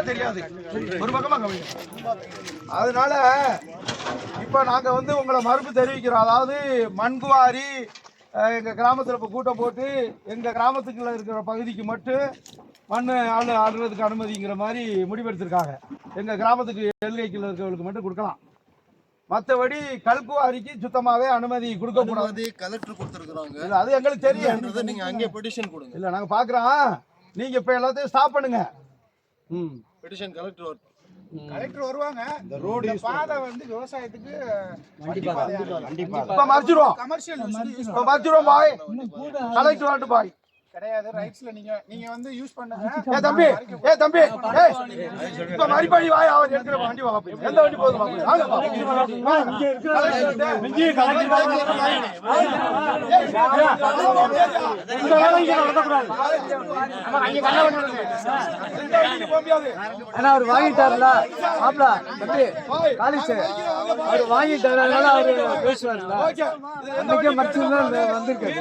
தெரியாது ஒரு பக்கமா அதனால இப்ப நாங்க உங்களை மறுப்பு தெரிவிக்கிறோம். அதாவது மண்குவாரி எங்க கிராமத்துல இப்ப கூட்டம் போட்டு எங்க கிராமத்துக்குள்ள இருக்கிற பகுதிக்கு மட்டும் மண் ஆடுறதுக்கு அனுமதிங்கிற மாதிரி முடிவெடுத்திருக்காங்க. எங்க கிராமத்துக்கு எல்கைக்குள்ள இருக்கிறவங்களுக்கு மட்டும் கொடுக்கலாம். மற்றபடி கல்குவாரிக்கு சுத்தமாவே அனுமதி கொடுக்க கூடாது. கலெக்டர் கொடுத்துருக்காங்க. இல்ல அது எங்களுக்கு தெரியும். நீங்க அங்கே பெட்டிஷன் கொடுங்க. இல்ல நாங்க பாக்குறோம். நீங்க இப்ப எல்லாத்தையும் ஸ்டாப் பண்ணுங்க. பெட்டிஷன் கலெக்டர் வருவாங்க. இந்த ரோடு பாதை விவசாயத்துக்கு இப்ப மறைச்சிருவோம். கமர்ஷியல் இப்ப மறைச்சிருவோம் பாய். கலெக்டர் வாட்டு பாய் கிடையாது. ரைட்ஸ்ல நீங்க யூஸ் பண்ணுங்க. தம்பி தம்பி இப்ப மறுபடி வாய் அவர் எடுக்கிற வண்டி வாங்க. எந்த வண்டி போகுது அவர் வாங்கிட்டாருல மாப்பிள தம்பி காலிச்சு அவர் வாங்கிட்டாரு. அதனால அவரு பேசுவாருல்ல அன்னைக்கே மறைச்சிருந்தா வந்திருக்காரு.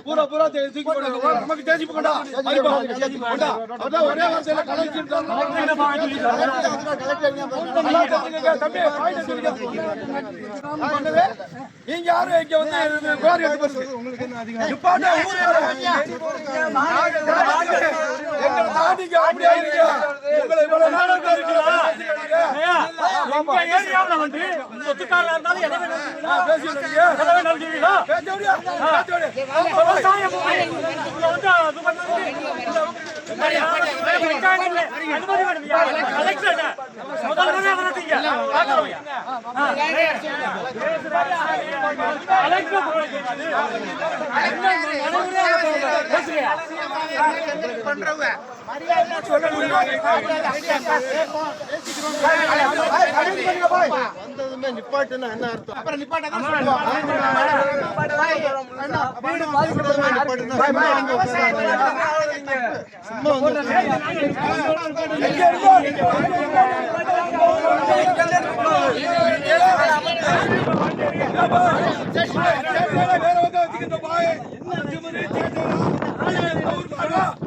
பூரா பூரா தூக்கி போடு. நமக்கு தேடி போடா. அத ஒரே வார்த்தையில கலெக்டர் தம்பி பாயிண்ட் சொல்லுங்க. நீங்க யாரு இங்க கோரி எடுத்து உங்களுக்கு என்ன அதிகாரம்? நிப்பாட்ட ஊரே எங்க தாடிங்க அப்படியே இருங்க. உங்களை இவ்வளவு நாடகம் இருக்குடா. நம்ம ஏரியாவுல சொத்துக்காரரா இருந்தாலும் எதை வேணாலும் பேசிடுறீங்க. எதை வேணாலும் சொல்றீங்களா? பேசோடியா. விவசாயம் அது பண்ணது அனுமதி வேணும்யா. கலெக்டர் முதல்ல வரட்டீங்க. பாக்குறோம்யா. கலெக்டர் பேசுறியா பண்றவங்க மரியாதை சொல்லணும். வந்ததுமே நிப்பாட்டுன்னா என்ன அர்த்தம்? அப்புறம் நிப்பாட்டதான்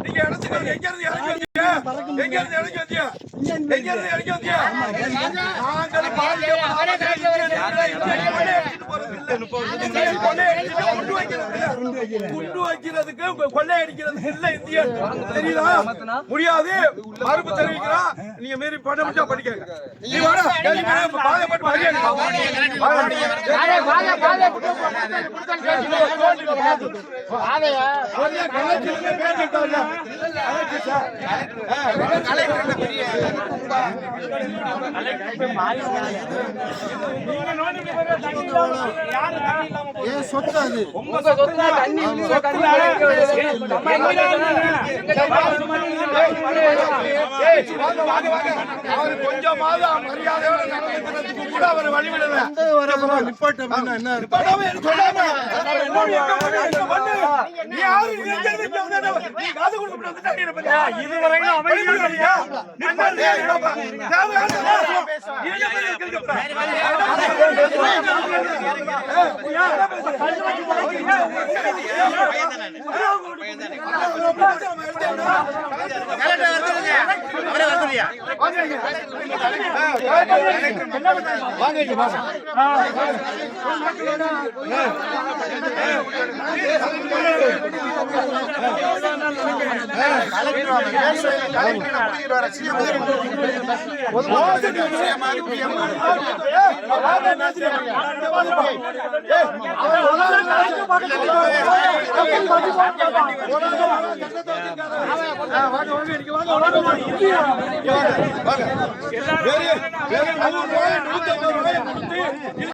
நீங்க இடத்துக்கு எங்க இருந்து இறங்கி வந்தீங்க? எங்க இருந்து இறங்கி வந்தீங்க? எங்க இருந்து இறங்கி வந்தீங்க? குண்டு வைக்கிறதுக்கு கொள்ளை அடிக்கிறதுக்கு இல்ல இந்தியா தெரியுதா? முடியாது. மறுப்பு தெரிவிக்கிறோம். நீங்க மீறி பண்ண முடியா பண்ணிக்கங்க. நீ வாடா பாதைப்பட்டு கொஞ்சமாவது மரியாதையோட நடந்துக்கிறதுக்கு கூட அவர் வழிவிடல. நிப்பாட்டம் என்ன